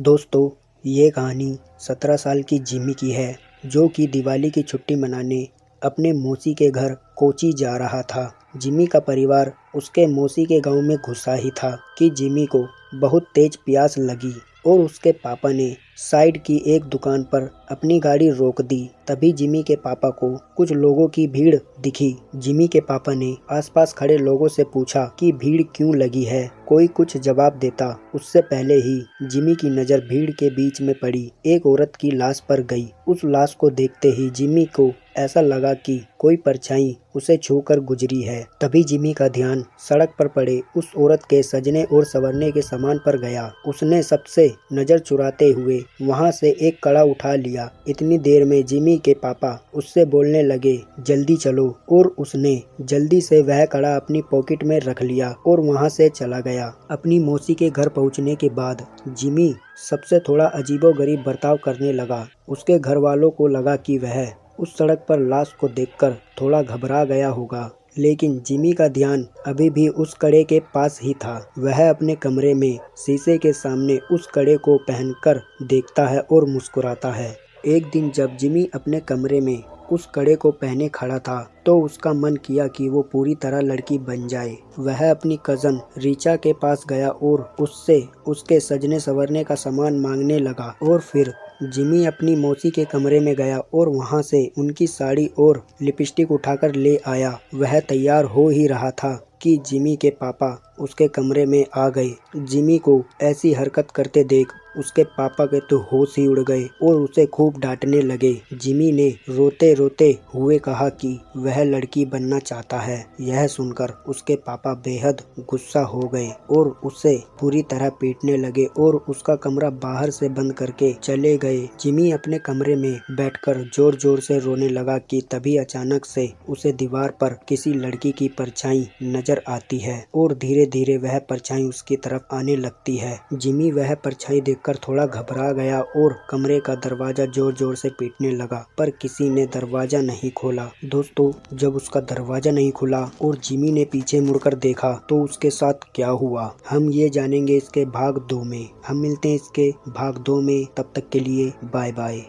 दोस्तों, ये कहानी 17 साल की जिमी की है, जो कि दिवाली की छुट्टी मनाने अपने मौसी के घर कोची जा रहा था। जिमी का परिवार उसके मौसी के गांव में घुसा ही था कि जिमी को बहुत तेज प्यास लगी और उसके पापा ने साइड की एक दुकान पर अपनी गाड़ी रोक दी। तभी जिमी के पापा को कुछ लोगों की भीड़ दिखी। जिमी के पापा ने आसपास खड़े लोगों से पूछा कि भीड़ क्यों लगी है। कोई कुछ जवाब देता उससे पहले ही जिमी की नज़र भीड़ के बीच में पड़ी एक औरत की लाश पर गई। उस लाश को देखते ही जिमी को ऐसा लगा कि कोई परछाई उसे छूकर गुजरी है। तभी जिमी का ध्यान सड़क पर पड़े उस औरत के सजने और संवरने के सामान पर गया। उसने सबसे नजर चुराते हुए वहां से एक कड़ा उठा लिया। इतनी देर में जिमी के पापा उससे बोलने लगे, जल्दी चलो, और उसने जल्दी से वह कड़ा अपनी पॉकेट में रख लिया और वहां से चला गया। अपनी मौसी के घर पहुंचने के बाद जिमी सबसे थोड़ा अजीबोगरीब बर्ताव करने लगा। उसके घर वालों को लगा कि वह उस सड़क पर लाश को देखकर थोड़ा घबरा गया होगा, लेकिन जिमी का ध्यान अभी भी उस कड़े के पास ही था। वह अपने कमरे में शीशे के सामने उस कड़े को पहनकर देखता है और मुस्कुराता है। एक दिन जब जिमी अपने कमरे में उस कड़े को पहने खड़ा था तो उसका मन किया कि वो पूरी तरह लड़की बन जाए। वह अपनी कज़न रिचा के पास गया और उससे उसके सजने संवरने का सामान मांगने लगा। और फिर जिमी अपनी मौसी के कमरे में गया और वहां से उनकी साड़ी और लिपस्टिक उठाकर ले आया। वह तैयार हो ही रहा था कि जिमी के पापा उसके कमरे में आ गए। जिमी को ऐसी हरकत करते देख उसके पापा के तो होश ही उड़ गए और उसे खूब डांटने लगे। जिमी ने रोते रोते हुए कहा कि वह लड़की बनना चाहता है। यह सुनकर उसके पापा बेहद गुस्सा हो गए और उसे पूरी तरह पीटने लगे और उसका कमरा बाहर से बंद करके चले गए। जिमी अपने कमरे में बैठकर जोर जोर से रोने लगा कि तभी अचानक से उसे दीवार पर किसी लड़की की परछाई नजर आती है और धीरे धीरे वह परछाई उसकी तरफ आने लगती है। जिमी वह परछाई देखकर थोड़ा घबरा गया और कमरे का दरवाजा जोर जोर से पीटने लगा, पर किसी ने दरवाजा नहीं खोला। दोस्तों, जब उसका दरवाजा नहीं खुला और जिमी ने पीछे मुड़कर देखा तो उसके साथ क्या हुआ, हम ये जानेंगे इसके भाग 2 में। हम मिलते हैं इसके भाग 2 में। तब तक के लिए बाय बाय।